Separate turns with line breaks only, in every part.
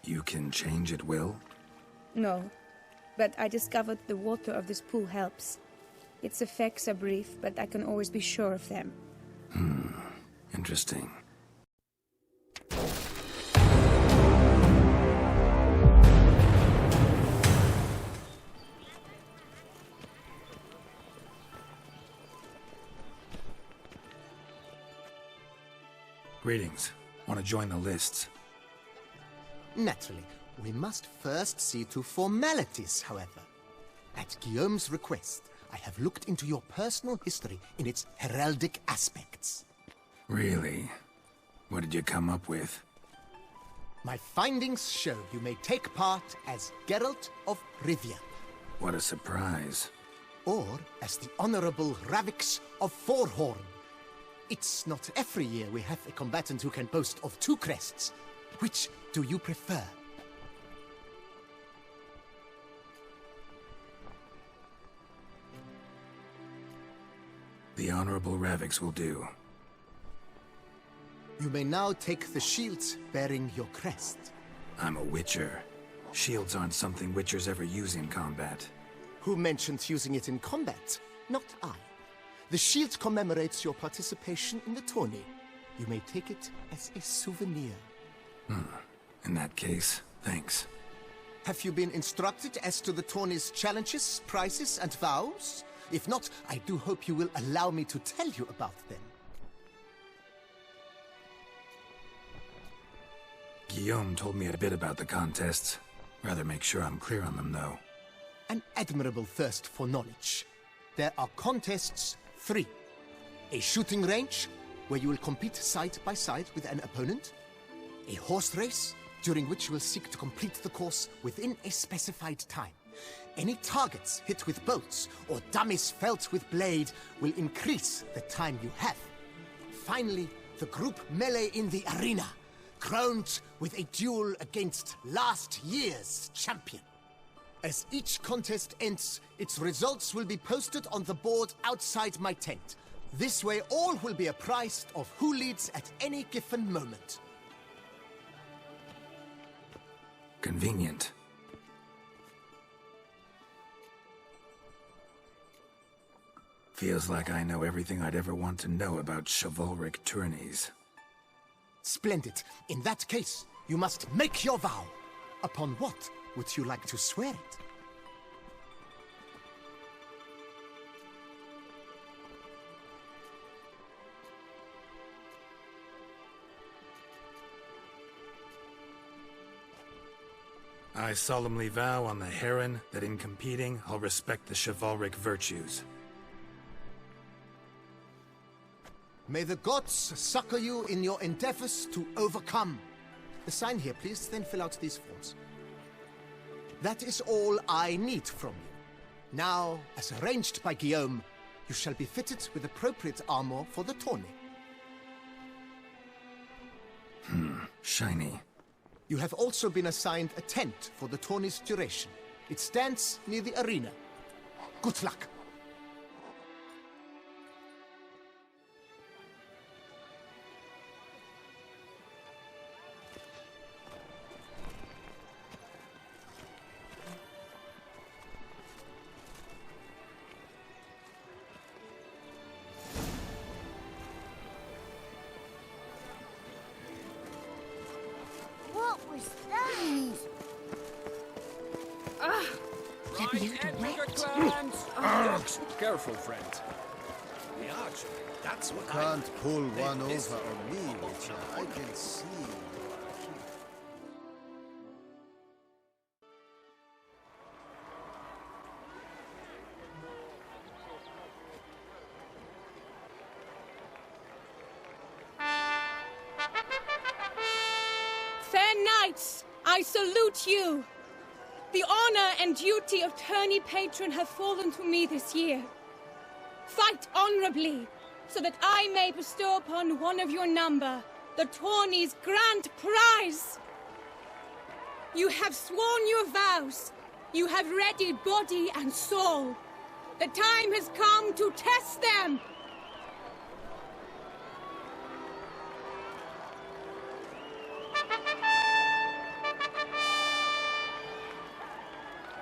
You can change at will?
No, but I discovered the water of this pool helps. Its effects are brief, but I can always be sure of them.
Interesting. Greetings. Want to join the lists?
Naturally. We must first see to formalities, however. At Guillaume's request, I have looked into your personal history in its heraldic aspects.
Really? What did you come up with?
My findings show you may take part as Geralt of Rivia.
What a surprise.
Or as the Honorable Ravix of Forhorn. It's not every year we have a combatant who can boast of 2 crests. Which do you prefer?
The Honorable Ravix will do.
You may now take the shield bearing your crest.
I'm a Witcher. Shields aren't something Witchers ever use in combat.
Who mentioned using it in combat? Not I. The shield commemorates your participation in the tourney. You may take it as a souvenir.
In that case, thanks.
Have you been instructed as to the tourney's challenges, prizes, and vows? If not, I do hope you will allow me to tell you about them.
Guillaume told me a bit about the contests. Rather make sure I'm clear on them, though.
An admirable thirst for knowledge. There are contests 3. A shooting range, where you will compete side by side with an opponent. A horse race, during which you will seek to complete the course within a specified time. Any targets hit with bolts or dummies felt with blade will increase the time you have. Finally, the group melee in the arena, crowned with a duel against last year's champion. As each contest ends, its results will be posted on the board outside my tent. This way all will be apprised of who leads at any given moment.
Convenient. Feels like I know everything I'd ever want to know about chivalric tourneys.
Splendid. In that case, you must make your vow. Upon what would you like to swear it?
I solemnly vow on the Heron that in competing, I'll respect the chivalric virtues.
May the gods succor you in your endeavors to overcome. Sign here, please, then fill out these forms. That is all I need from you. Now, as arranged by Guillaume, you shall be fitted with appropriate armor for the tourney.
Shiny.
You have also been assigned a tent for the tourney's duration. It stands near the arena. Good luck.
Careful, friend. The archer, that's what
Can't pull one over on me, Witcher. I can see.
Fair knights, I salute you. The honor and duty of tourney patron have fallen to me this year. Fight honorably, so that I may bestow upon one of your number the tourney's grand prize. You have sworn your vows. You have readied body and soul. The time has come to test them.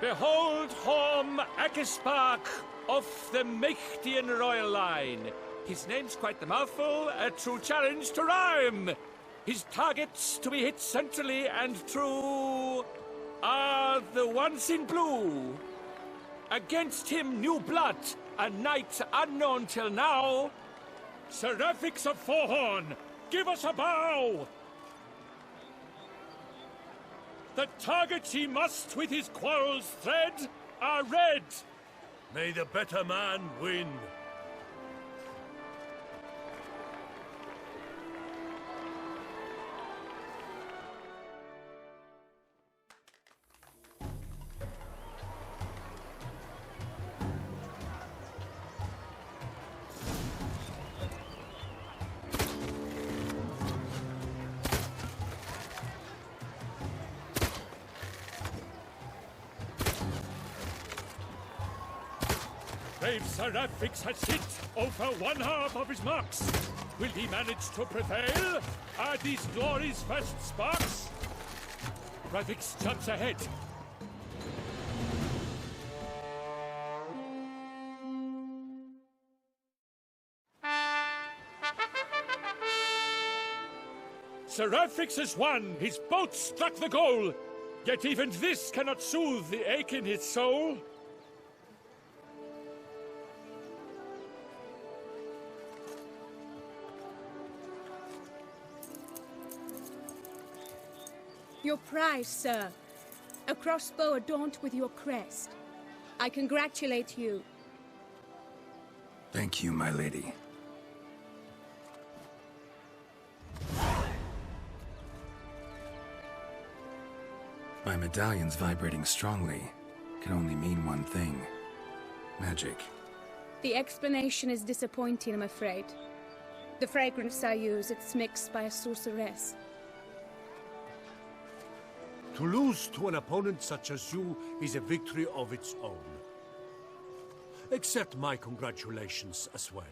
Behold Horm Akispark of the Mechtian royal line. His name's quite the mouthful, a true challenge to rhyme. His targets to be hit centrally and true are the ones in blue. Against him new blood, a knight unknown till now. Seraphix of Forhorn, give us a bow! The targets he must with his quarrels thread are red. May the better man win. Brave Seraphix has hit over one half of his marks. Will he manage to prevail? Are these glory's first sparks? Ravix jumps ahead. Seraphix has won! His boat struck the goal! Yet even this cannot soothe the ache in his soul.
Your prize, sir. A crossbow adorned with your crest. I congratulate you.
Thank you, my lady. My medallion's vibrating strongly. Can only mean one thing. Magic.
The explanation is disappointing, I'm afraid. The fragrance I use, it's mixed by a sorceress.
To lose to an opponent such as you is a victory of its own. Accept my congratulations as well.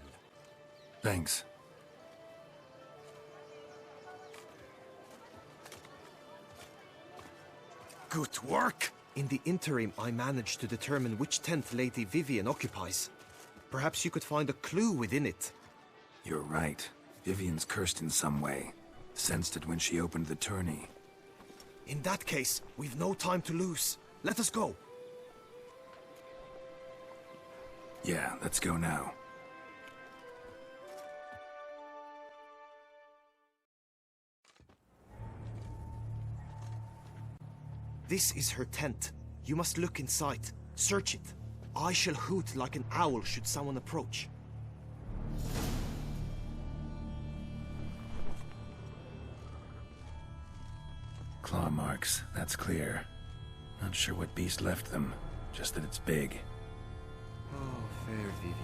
Thanks.
Good work! In the interim, I managed to determine which tent Lady Vivian occupies. Perhaps you could find a clue within it.
You're right. Vivian's cursed in some way. Sensed it when she opened the tourney.
In that case, we've no time to lose. Let us go.
Yeah, let's go now.
This is her tent. You must look inside. Search it. I shall hoot like an owl should someone approach.
Claw marks, that's clear. Not sure what beast left them, just that it's big.
Oh, fair Vivian.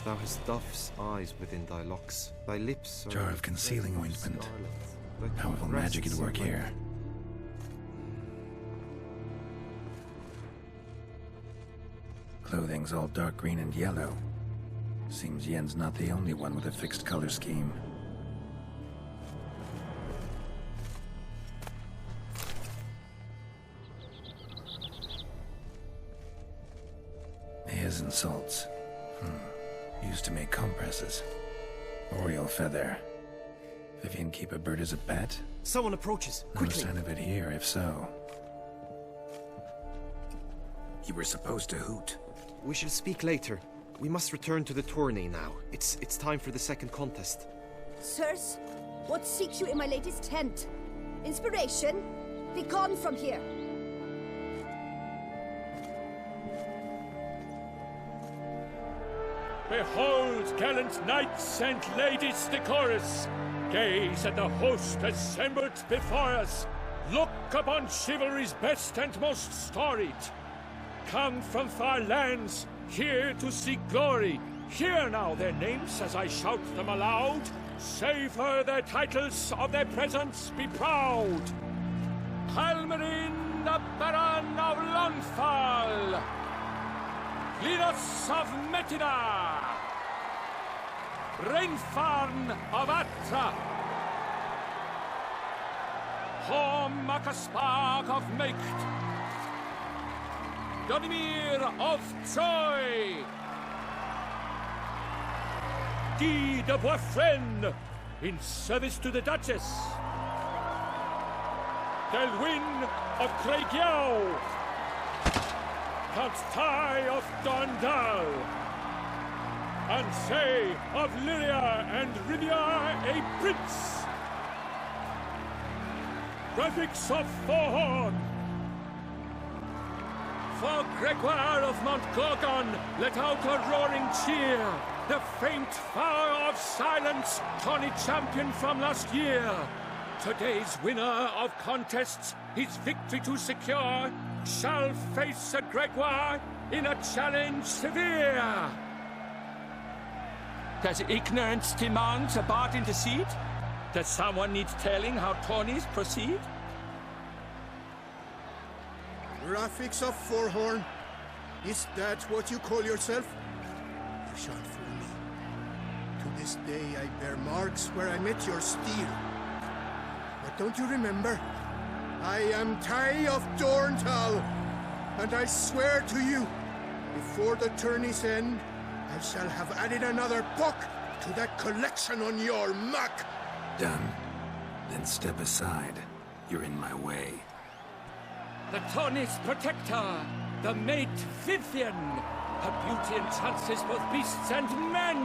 Thou hast dove's eyes within thy locks. Thy lips are...
Jar of concealing ointment.
scarlet.
Powerful magic at work here. Clothing's all dark green and yellow. Seems Yen's not the only one with a fixed color scheme. His and salts. Used to make compresses. Oriole feather. Vivian keep a bird as a pet?
Someone approaches.
No
Quickly.
sign of it here, if so. You were supposed to hoot.
We shall speak later. We must return to the tourney now. It's time for the second contest.
Sirs, what seeks you in my lady's tent? Inspiration? Be gone from here.
Behold, gallant knights and ladies decorous! Gaze at the host assembled before us! Look upon chivalry's best and most storied! Come from far lands, here to seek glory! Hear now their names as I shout them aloud! Savor their titles, of their presence be proud! Halmarin, the Baron of Lonfal! Linos of Metina! Rainfarn of Atra! Horm Akaspark of Meicht! Donimir of Troy. Guy de Boisfren, in service to the Duchess. Delwyn of Craigyow. Count Tai of Dondal. Ansay of Lyria and Rivia a prince. Graphics of Forhorn. For Gregoire of Mount Gorgon, let out a roaring cheer. The faint fire of silence, Tawny champion from last year. Today's winner of contests, his victory to secure, shall face Sir Gregoire in a challenge severe. Does ignorance demand a bard intercede? Does someone need telling how Tawnies proceed?
Graphics of Forhorn. Is that what you call yourself? You shan't fool me. To this day I bear marks where I met your steel. But don't you remember? I am Tai of Dorntal, and I swear to you, before the tourney's end, I shall have added another book to that collection on your map.
Done. Then step aside. You're in my way.
The Tawny's protector, the maid Vivian. Her beauty entrances both beasts and men.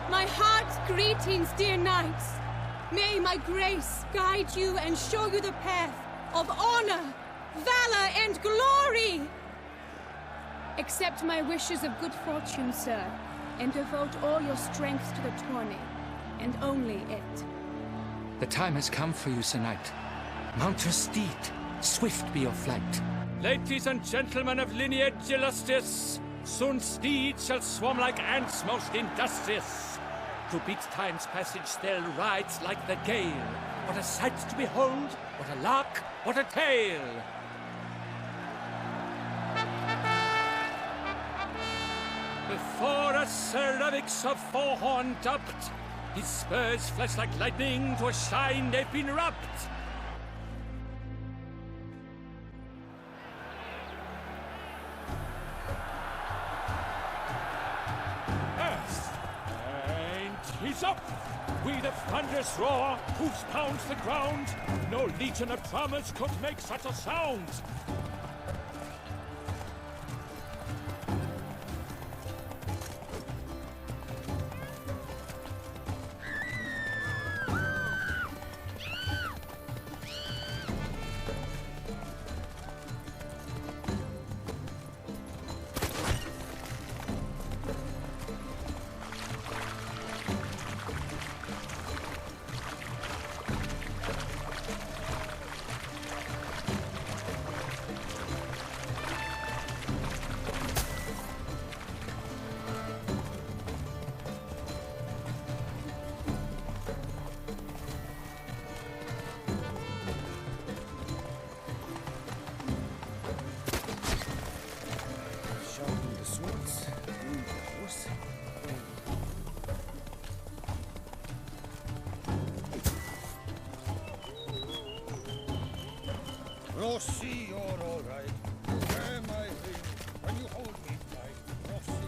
My heart's greetings, dear knights. May my grace guide you and show you the path of honor, valor, and glory. Accept my wishes of good fortune, sir, and devote all your strength to the tourney, and only it.
The time has come for you, Sir Knight. Mount your steed. Swift be your flight. Ladies and gentlemen of lineage illustrious, soon steeds shall swarm like ants most industrious. To beat time's passage they'll ride like the gale. What a sight to behold, what a lark, what a tale! Before us Sir Ravix of Forhorn dubbed, his spurs flash like lightning, to a shine they've been rubbed. He's up! We the thunderous roar, hoofs pounds the ground. No legion of drummers could make such a sound.
Rossi, you're all right. Where my ring? When you hold me tight, Rossi.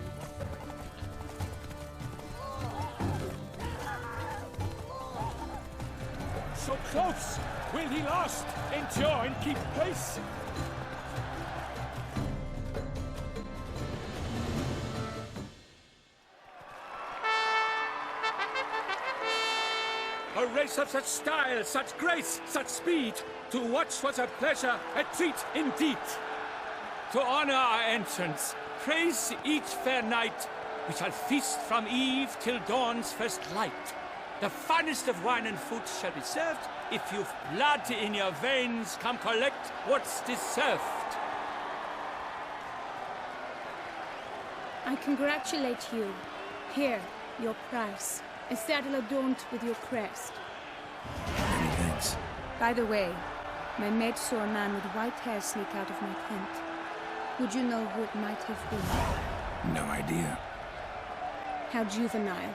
So close! Will he last? Endure and keep pace? A race of such style, such grace, such speed. To watch was a pleasure, a treat indeed. To honor our entrance, praise each fair knight. We shall feast from eve till dawn's first light. The finest of wine and food shall be served. If you've blood in your veins, come collect what's deserved.
I congratulate you. Here, your prize. A saddle adorned with your crest.
Many thanks.
By the way, my maid saw a man with white hair sneak out of my tent. Would you know who it might have been?
No idea.
How juvenile.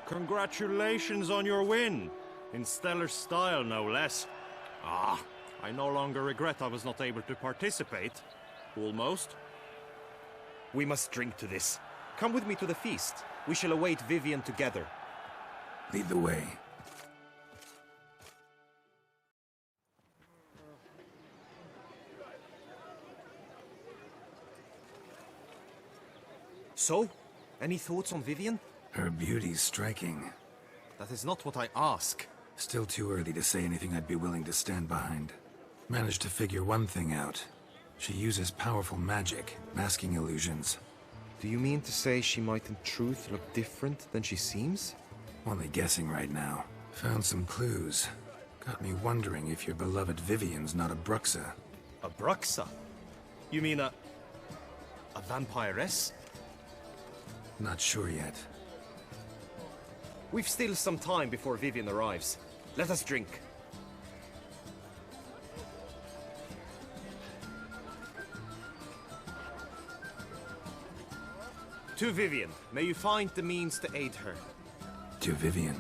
Congratulations on your win. In stellar style, no less. Ah, I no longer regret I was not able to participate. Almost.
We must drink to this. Come with me to the feast. We shall await Vivian together.
Lead the way.
So, any thoughts on Vivian?
Her beauty's striking.
That is not what I ask.
Still too early to say anything I'd be willing to stand behind. Managed to figure one thing out. She uses powerful magic, masking illusions.
Do you mean to say she might in truth look different than she seems?
Only guessing right now. Found some clues. Got me wondering if your beloved Vivian's not a Bruxa.
A Bruxa? You mean a vampiress?
Not sure yet.
We've still some time before Vivian arrives. Let us drink. To Vivian, may you find the means to aid her.
To Vivian.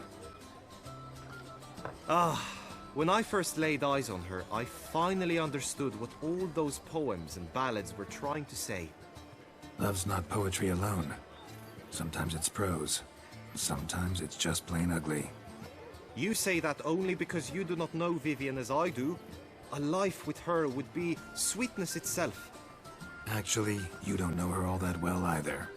When I first laid eyes on her, I finally understood what all those poems and ballads were trying to say.
Love's not poetry alone. Sometimes it's prose. Sometimes it's just plain ugly.
You say that only because you do not know Vivian as I do. A life with her would be sweetness itself.
Actually, you don't know her all that well either.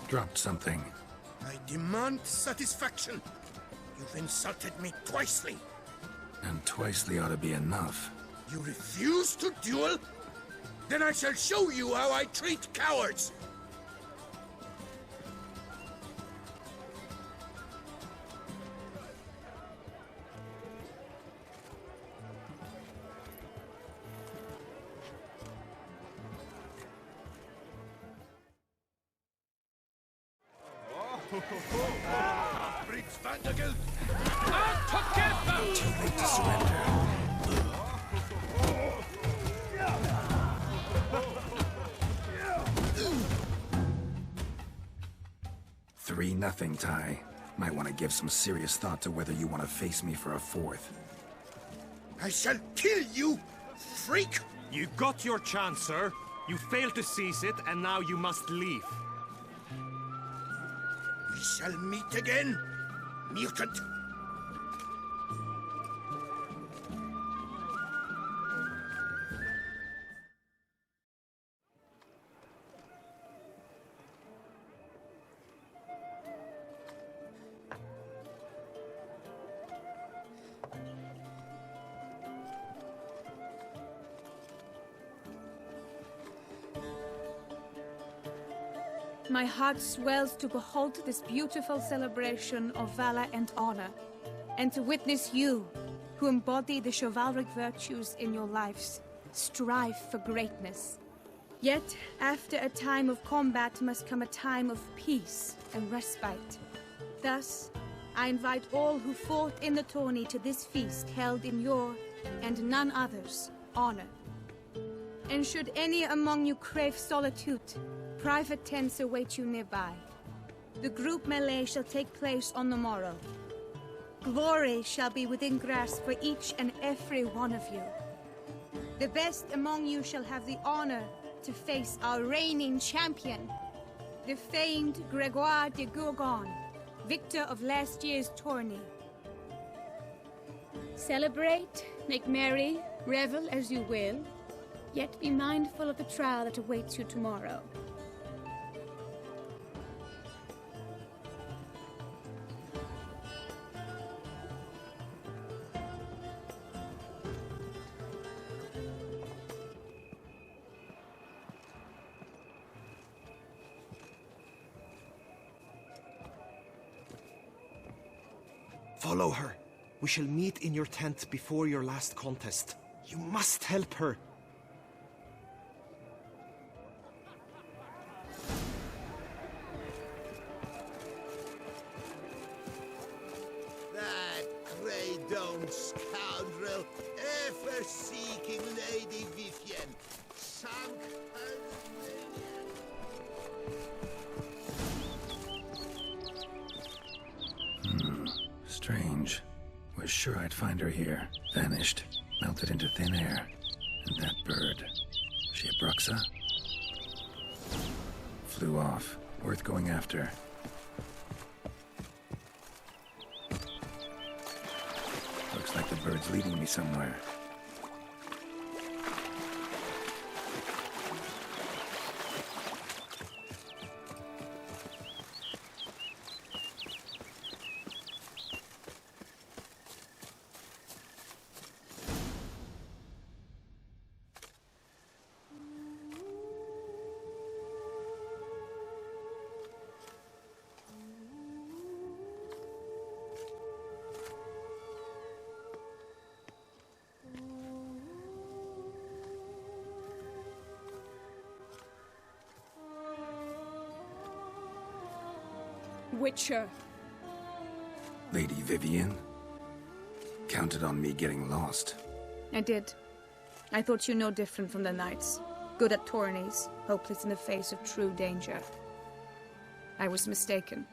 Dropped something.
I demand satisfaction. You've insulted me twicely.
And twicely ought to be enough.
You refuse to duel? Then I shall show you how I treat cowards!
Briggs Vandergilt! Out together!
Too late to surrender. Nothing, Ty. Might want to give some serious thought to whether you want to face me for a fourth.
I shall kill you, freak!
You got your chance, sir. You failed to seize it, and now you must leave.
We shall meet again, mutant!
My heart swells to behold this beautiful celebration of valor and honor, and to witness you, who embody the chivalric virtues in your lives, strive for greatness. Yet, after a time of combat must come a time of peace and respite. Thus, I invite all who fought in the tourney to this feast held in your, and none other's, honor. And should any among you crave solitude, private tents await you nearby. The group melee shall take place on the morrow. Glory shall be within grasp for each and every one of you. The best among you shall have the honor to face our reigning champion, the famed Gregoire de Gourgon, victor of last year's tourney. Celebrate, make merry, revel as you will, yet be mindful of the trial that awaits you tomorrow.
Follow her. We shall meet in your tent before your last contest. You must help her.
That grey dome scoundrel, ever seeking Lady Vivian, sunk as
was sure I'd find her here. Vanished. Melted into thin air. And that bird. She a Bruxa? Flew off. Worth going after. Looks like the bird's leading me somewhere.
Witcher.
Lady Vivienne? Counted on me getting lost.
I did. I thought you no different from the knights. Good at tourneys, hopeless in the face of true danger. I was mistaken.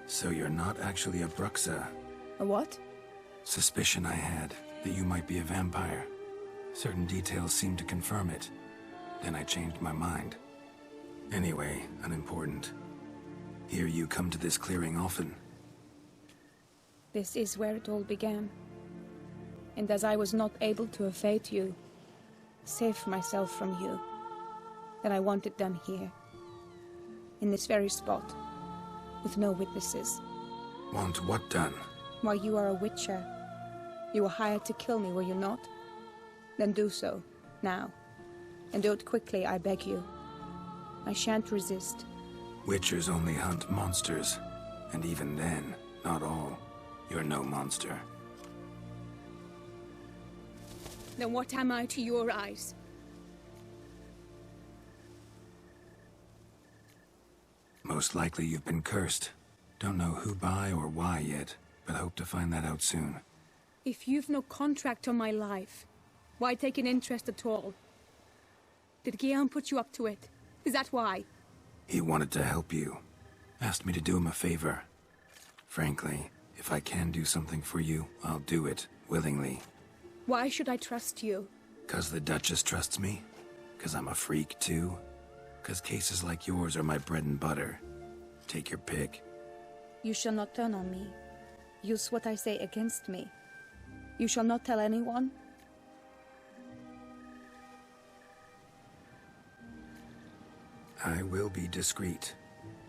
So you're not actually a Bruxa?
A what?
Suspicion I had, that you might be a vampire. Certain details seemed to confirm it. Then I changed my mind. Anyway, unimportant. Hear you come to this clearing often.
This is where it all began. And as I was not able to evade you, save myself from you, then I want it done here. In this very spot. With no witnesses.
Want what done?
Why, you are a witcher. You were hired to kill me, were you not? Then do so, now. And do it quickly, I beg you. I shan't resist.
Witchers only hunt monsters. And even then, not all. You're no monster.
Then what am I to your eyes?
Most likely you've been cursed. Don't know who by or why yet, but hope to find that out soon.
If you've no contract on my life, why take an interest at all? Did Guillaume put you up to it? Is that why?
He wanted to help you. Asked me to do him a favor. Frankly, if I can do something for you, I'll do it, willingly.
Why should I trust you?
'Cause the Duchess trusts me? 'Cause I'm a freak, too? 'Cause cases like yours are my bread and butter. Take your pick.
You shall not turn on me. Use what I say against me. You shall not tell anyone?
I will be discreet.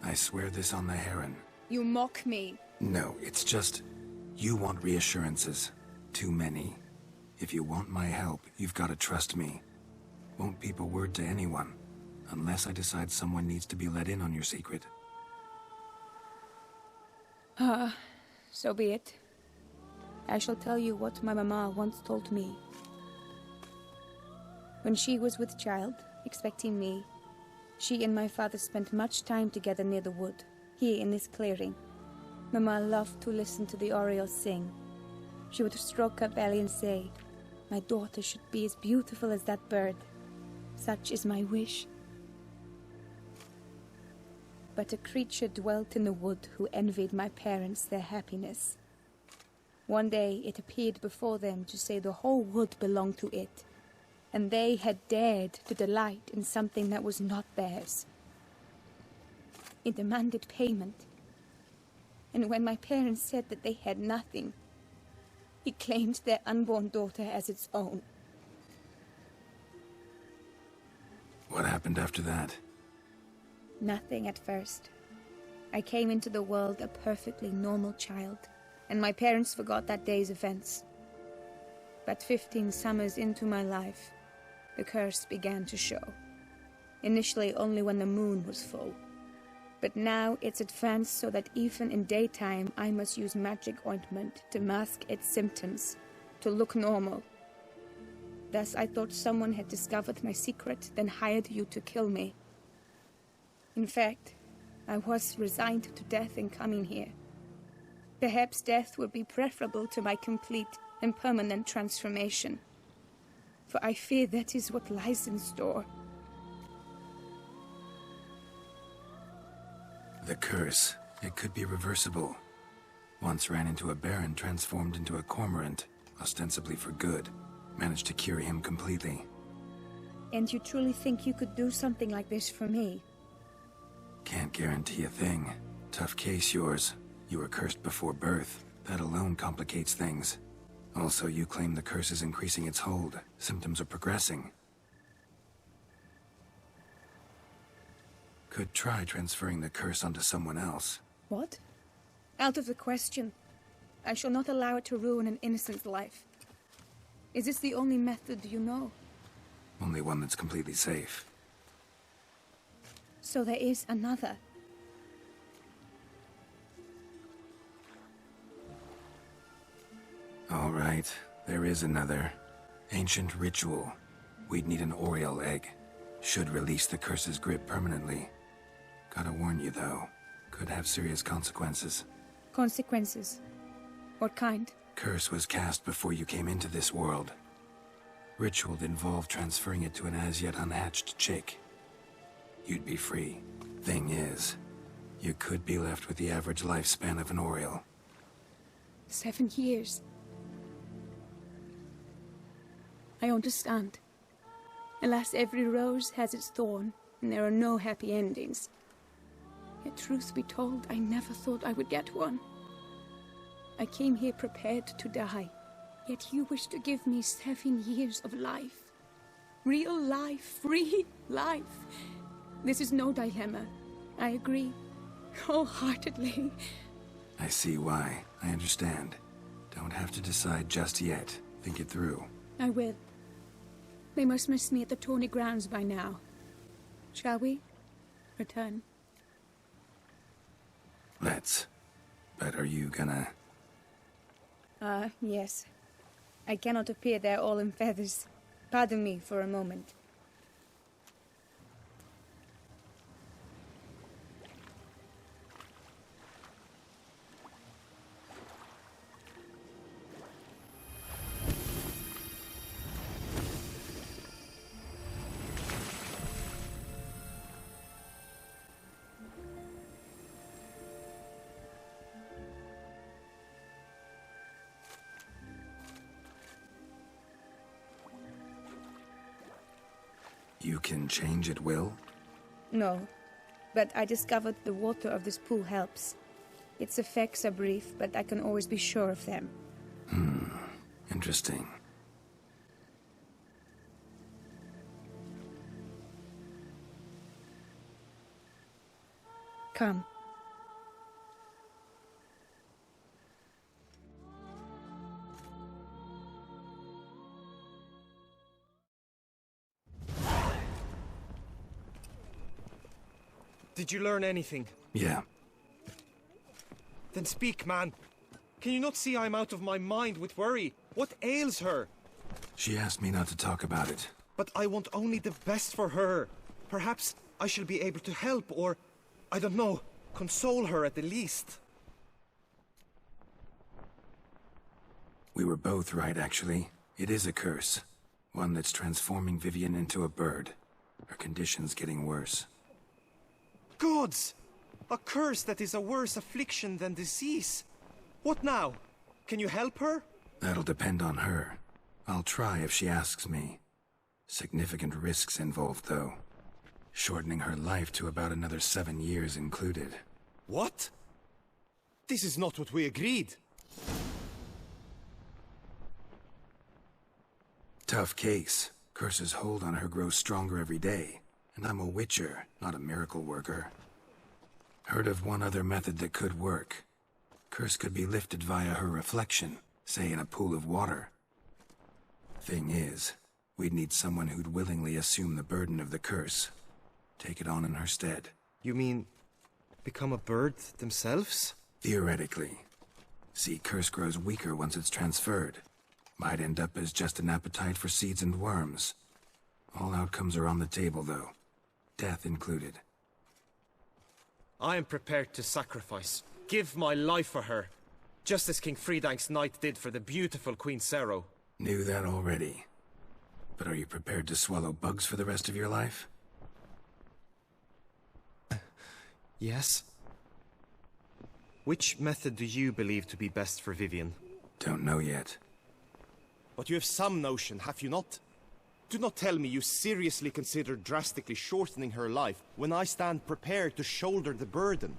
I swear this on the Heron.
You mock me.
No, it's just... You want reassurances. Too many. If you want my help, you've got to trust me. Won't peep a word to anyone. Unless I decide someone needs to be let in on your secret.
So be it. I shall tell you what my mama once told me. When she was with child, expecting me, she and my father spent much time together near the wood, here in this clearing. Mama loved to listen to the orioles sing. She would stroke her belly and say, "My daughter should be as beautiful as that bird. Such is my wish." But a creature dwelt in the wood who envied my parents their happiness. One day it appeared before them to say the whole wood belonged to it, and they had dared to delight in something that was not theirs. It demanded payment, and when my parents said that they had nothing, it claimed their unborn daughter as its own.
What happened after that?
Nothing at first. I came into the world a perfectly normal child, and my parents forgot that day's events. But 15 summers into my life, the curse began to show. Initially only when the moon was full. But now it's advanced so that even in daytime I must use magic ointment to mask its symptoms, to look normal. Thus I thought someone had discovered my secret, then hired you to kill me. In fact, I was resigned to death in coming here. Perhaps death would be preferable to my complete and permanent transformation. For I fear that is what lies in store.
The curse. It could be reversible. Once ran into a baron transformed into a cormorant, ostensibly for good. Managed to cure him completely.
And you truly think you could do something like this for me?
Can't guarantee a thing. Tough case, yours. You were cursed before birth. That alone complicates things. Also, you claim the curse is increasing its hold. Symptoms are progressing. Could try transferring the curse onto someone else.
What? Out of the question. I shall not allow it to ruin an innocent life. Is this the only method you know?
Only one that's completely safe.
So there is another.
All right, there is another. Ancient ritual. We'd need an Oriole egg. Should release the curse's grip permanently. Gotta warn you, though. Could have serious consequences.
Consequences? What kind?
Curse was cast before you came into this world. Ritual involved transferring it to an as-yet unhatched chick. You'd be free. Thing is, you could be left with the average lifespan of an Oriole.
7 years. I understand. Alas, every rose has its thorn, and there are no happy endings. Yet truth be told, I never thought I would get one. I came here prepared to die, yet you wish to give me 7 years of life. Real life, free life. This is no dilemma. I agree, wholeheartedly.
I see why. I understand. Don't have to decide just yet. Think it through.
I will. They must miss me at the Tawny Grounds by now. Shall we? Return.
Let's. But are you gonna...
Yes. I cannot appear there all in feathers. Pardon me for a moment.
You can change at will?
No, but I discovered the water of this pool helps. Its effects are brief, but I can always be sure of them.
Interesting.
Come.
Did you learn anything?
Yeah.
Then speak, man. Can you not see I'm out of my mind with worry? What ails her?
She asked me not to talk about it.
But I want only the best for her. Perhaps I shall be able to help, or, I don't know, console her at the least.
We were both right, actually. It is a curse. One that's transforming Vivienne into a bird. Her condition's getting worse.
Gods! A curse that is a worse affliction than disease. What now? Can you help her?
That'll depend on her. I'll try if she asks me. Significant risks involved, though. Shortening her life to about another 7 years included.
What? This is not what we agreed.
Tough case. Curse's hold on her grows stronger every day. And I'm a witcher, not a miracle worker. Heard of one other method that could work. Curse could be lifted via her reflection, say in a pool of water. Thing is, we'd need someone who'd willingly assume the burden of the curse. Take it on in her stead.
You mean, become a bird themselves?
Theoretically. See, curse grows weaker once it's transferred. Might end up as just an appetite for seeds and worms. All outcomes are on the table, though. Death included.
I am prepared to sacrifice. Give my life for her. Just as King Fridank's knight did for the beautiful Queen Sero.
Knew that already. But are you prepared to swallow bugs for the rest of your life?
Yes. Which method do you believe to be best for Vivienne?
Don't know yet.
But you have some notion, have you not? Do not tell me you seriously consider drastically shortening her life when I stand prepared to shoulder the burden.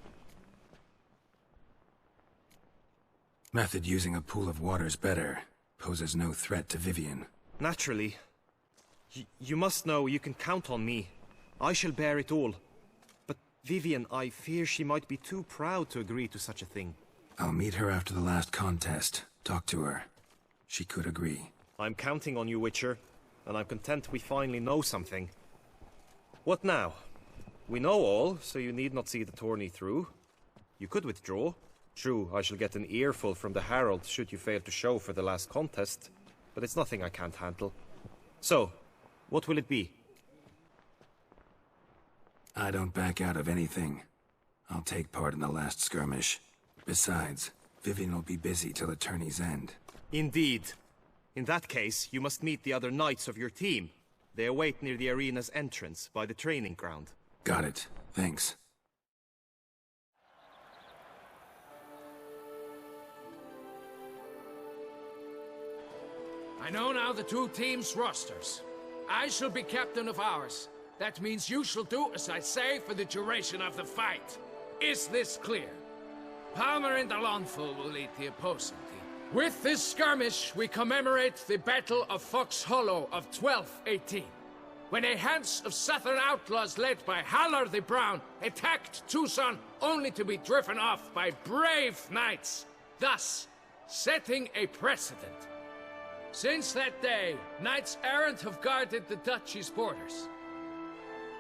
Method using a pool of water's better. Poses no threat to Vivienne.
Naturally. You must know you can count on me. I shall bear it all. But Vivienne, I fear she might be too proud to agree to such a thing.
I'll meet her after the last contest. Talk to her. She could agree.
I'm counting on you, Witcher, and I'm content we finally know something. What now? We know all, so you need not see the tourney through. You could withdraw. True, I shall get an earful from the Herald should you fail to show for the last contest, but it's nothing I can't handle. So, what will it be?
I don't back out of anything. I'll take part in the last skirmish. Besides, Vivienne will be busy till the tourney's end.
Indeed. In that case, you must meet the other knights of your team. They await near the arena's entrance, by the training ground.
Got it. Thanks.
I know now the two teams' rosters. I shall be captain of ours. That means you shall do as I say for the duration of the fight. Is this clear? Palmer and Alonful will lead the opposing team. With this skirmish, we commemorate the Battle of Fox Hollow of 1218, when a Hans of Southern outlaws led by Halar the Brown attacked Tucson only to be driven off by brave knights, thus setting a precedent. Since that day, knights errant have guarded the duchy's borders.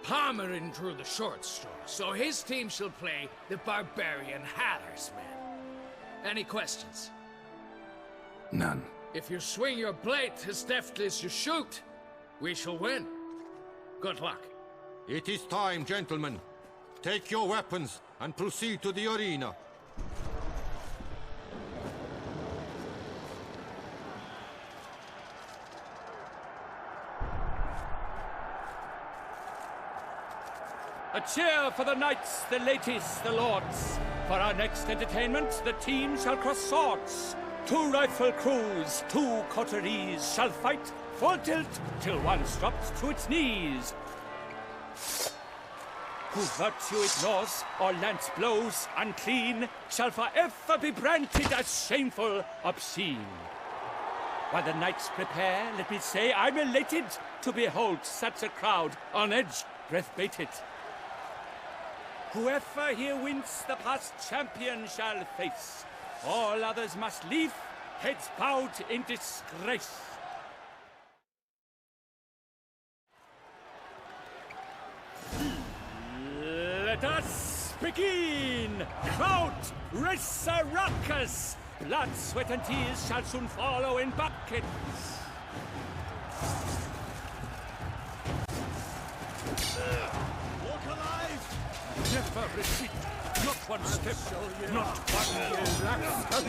Palmerin drew the short straw, so his team shall play the barbarian Halar's men. Any questions?
None.
If you swing your blade as deftly as you shoot, we shall win. Good luck.
It is time, gentlemen. Take your weapons and proceed to the arena.
A cheer for the knights, the ladies, the lords. For our next entertainment, the teams shall cross swords. 2 rifle crews, 2 coteries shall fight full tilt till one drops to its knees. Who virtue ignores or lance blows unclean shall forever be branded as shameful, obscene. While the knights prepare, let me say I'm elated to behold such a crowd on edge, breath-baited. Whoever here wins the past champion shall face. All others must leave, heads bowed in disgrace. Let us begin! Crowd, raise a ruckus! Blood, sweat, and tears shall soon follow in buckets.
Walk alive!
Never retreat. Not one step, not one lapse.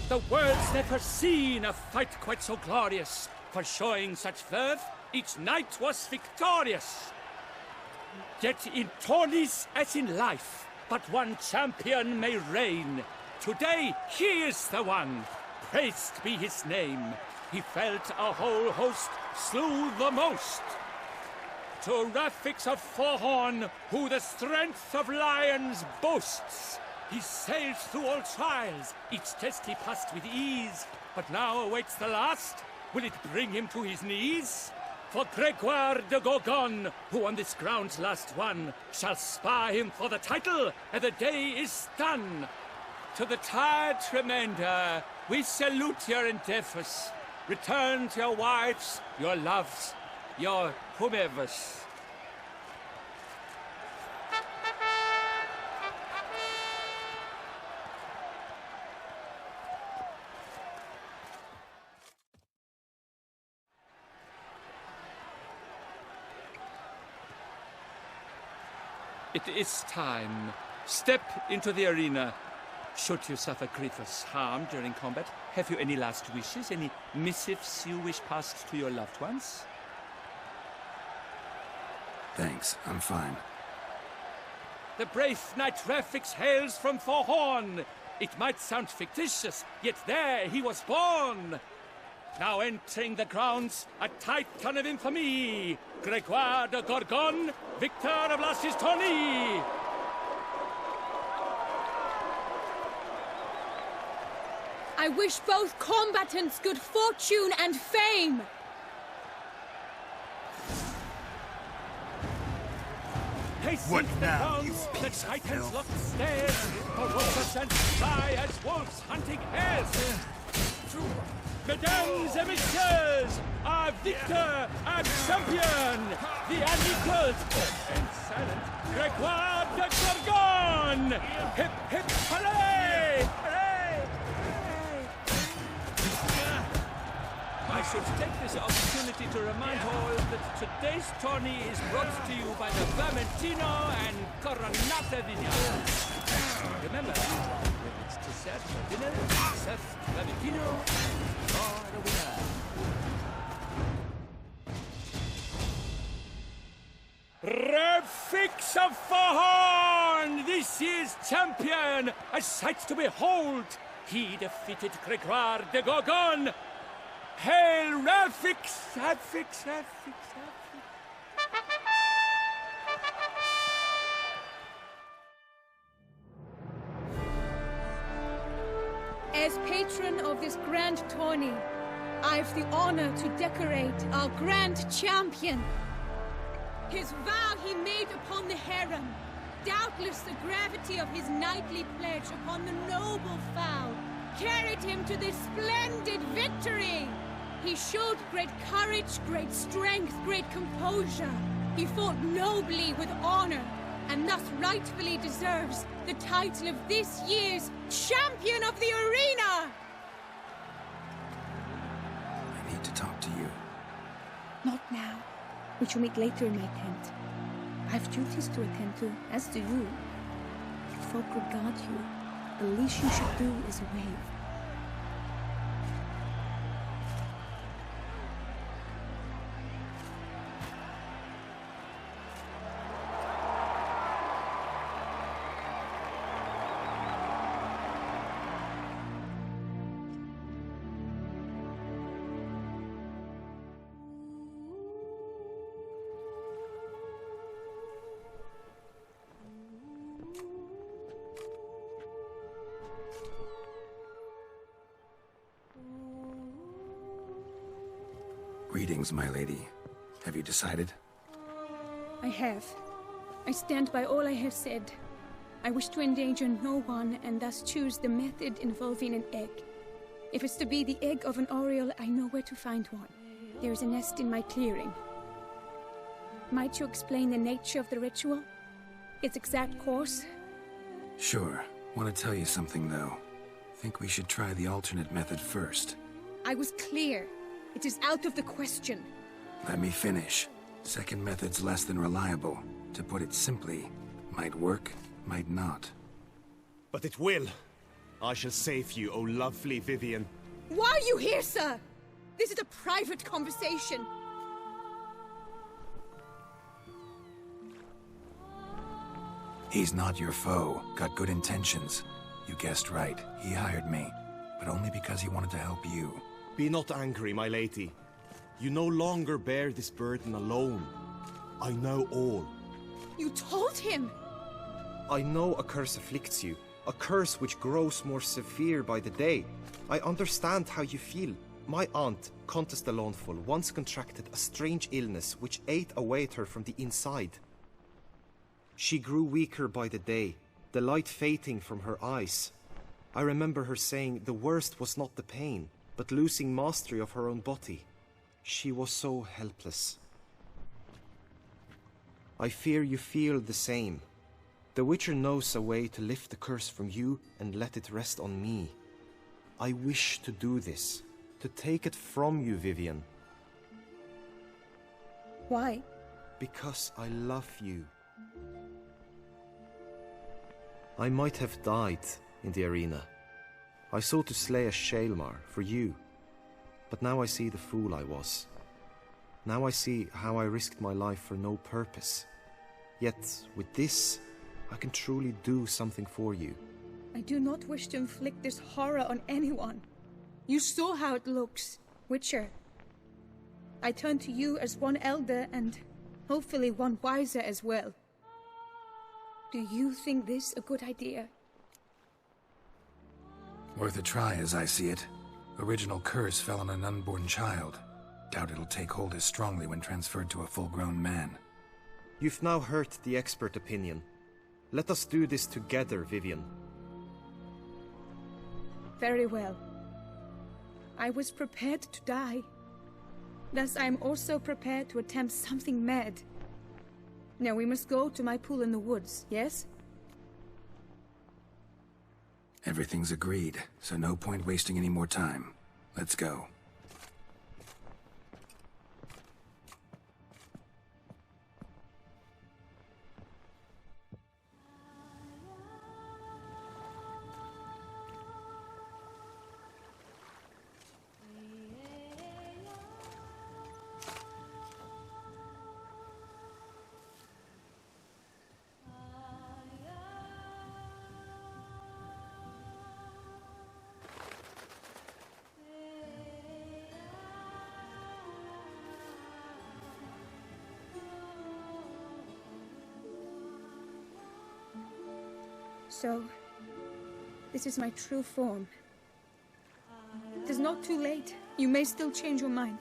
The world's never seen a fight quite so glorious. For showing such verve, each knight was victorious. Yet in tourneys as in life, but one champion may reign. Today, he is the one. Praised be his name. He felt a whole host, slew the most. To Rafix of Forhorn, who the strength of lions boasts, he sailed through all trials, each test he passed with ease. But now awaits the last. Will it bring him to his knees? For Gregoire de Gorgon, who on this ground's last won, shall spar him for the title, and the day is done. To the tired remainder, we salute your endeavors. Return to your wives, your loves, your whomevers. It is time. Step into the arena. Should you suffer grievous harm during combat, have you any last wishes? Any missives you wish passed to your loved ones?
Thanks, I'm fine.
The brave knight Rafix hails from Forhorn. It might sound fictitious, yet there he was born. Now entering the grounds, a titan of infamy, Gregoire de Gorgon, victor of Las's tourney.
I wish both combatants good fortune and fame.
What now, you piece of filth? Locked stairs, ferocious and sly as wolves hunting hares. Mesdames et messieurs, our victor, our champion, the unequaled and silent Gregoire de Gorgon! Hip, hip, hooray! Hooray! I should take this opportunity to remind all that today's tourney is brought to you by the Vermentino and Coronata vineyards. Remember, when it's dessert for dinner, serve Vermentino or the winner. Rafix of Forhorn, this year's champion, a sight to behold. He defeated Gregoire de Gorgon. Hail Rafix! Rafix, Rafix, Rafix.
As patron of this grand tourney, I've the honor to decorate our grand champion. His vow he made upon the harem, doubtless the gravity of his knightly pledge upon the noble vow, carried him to this splendid victory. He showed great courage, great strength, great composure. He fought nobly with honor, and thus rightfully deserves the title of this year's Champion of the Arena!
I need to talk to you.
Not now. We shall meet later in my tent. I have duties to attend to, as do you. If folk regard you, the least you should do is wave.
Greetings, my lady. Have you decided?
I have. I stand by all I have said. I wish to endanger no one, and thus choose the method involving an egg. If it's to be the egg of an oriole, I know where to find one. There is a nest in my clearing. Might you explain the nature of the ritual? Its exact course?
Sure. Want to tell you something, though. Think we should try the alternate method first.
I was clear. It is out of the question.
Let me finish. Second method's less than reliable. To put it simply, might work, might not.
But it will. I shall save you, O lovely Vivian.
Why are you here, sir? This is a private conversation.
He's not your foe. Got good intentions. You guessed right. He hired me. But only because he wanted to help you.
Be not angry, my lady. You no longer bear this burden alone. I know all.
You told him!
I know a curse afflicts you. A curse which grows more severe by the day. I understand how you feel. My aunt, Countess de Launfal, once contracted a strange illness which ate away at her from the inside. She grew weaker by the day, the light fading from her eyes. I remember her saying the worst was not the pain, but losing mastery of her own body. She was so helpless. I fear you feel the same. The Witcher knows a way to lift the curse from you and let it rest on me. I wish to do this, to take it from you, Vivian.
Why?
Because I love you. I might have died in the arena. I sought to slay a Shaelmar for you. But now I see the fool I was. Now I see how I risked my life for no purpose. Yet, with this, I can truly do something for you.
I do not wish to inflict this horror on anyone. You saw how it looks, Witcher. I turn to you as one elder and hopefully one wiser as well. Do you think this a good idea?
Worth a try, as I see it. Original curse fell on an unborn child. Doubt it'll take hold as strongly when transferred to a full-grown man.
You've now heard the expert opinion. Let us do this together, Vivian.
Very well. I was prepared to die. Thus I am also prepared to attempt something mad. Now we must go to my pool in the woods, yes?
Everything's agreed, so no point wasting any more time. Let's go.
So, this is my true form. It is not too late. You may still change your mind.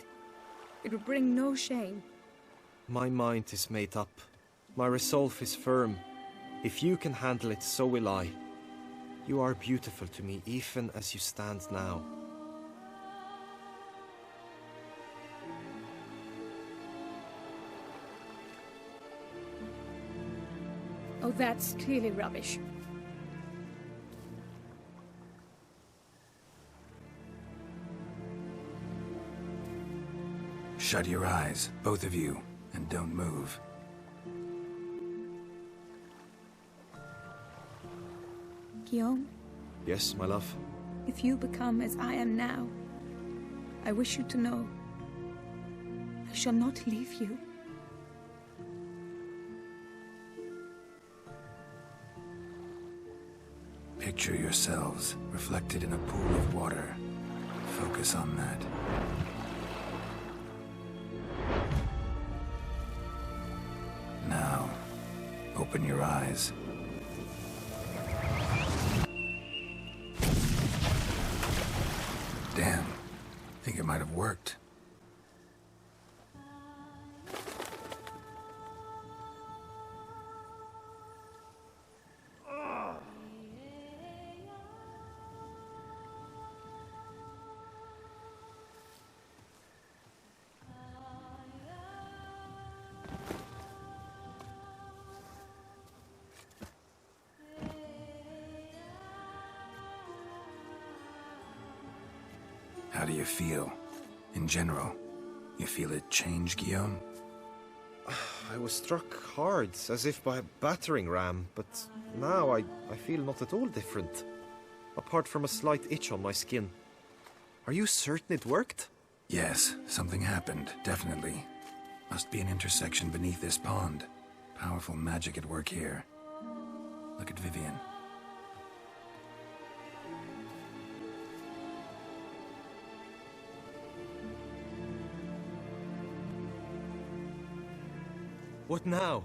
It will bring no shame.
My mind is made up. My resolve is firm. If you can handle it, so will I. You are beautiful to me, even as you stand now.
Oh, that's clearly rubbish.
Shut your eyes, both of you, and don't move.
Guillaume?
Yes, my love?
If you become as I am now, I wish you to know I shall not leave you.
Picture yourselves reflected in a pool of water. Focus on that. Now, open your eyes. Damn, think it might have worked. How do you feel? In general, you feel it change, Guillaume?
I was struck hard, as if by a battering ram, but now I feel not at all different. Apart from a slight itch on my skin. Are you certain it worked?
Yes, something happened, definitely. Must be an intersection beneath this pond. Powerful magic at work here. Look at Vivian.
What now?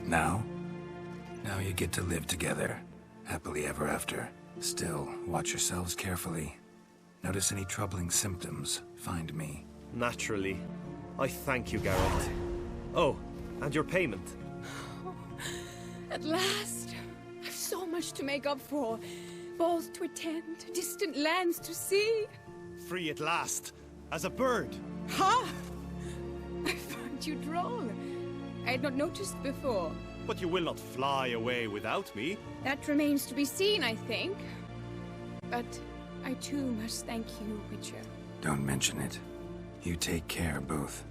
Now? Now you get to live together. Happily ever after. Still, watch yourselves carefully. Notice any troubling symptoms, find me.
Naturally. I thank you, Geralt. Oh, and your payment.
At last! I've so much to make up for. Balls to attend, distant lands to see.
Free at last! As a bird!
Ha! I found you droll. I had not noticed before.
But you will not fly away without me.
That remains to be seen, I think. But I too must thank you, Witcher.
Don't mention it. You take care, both.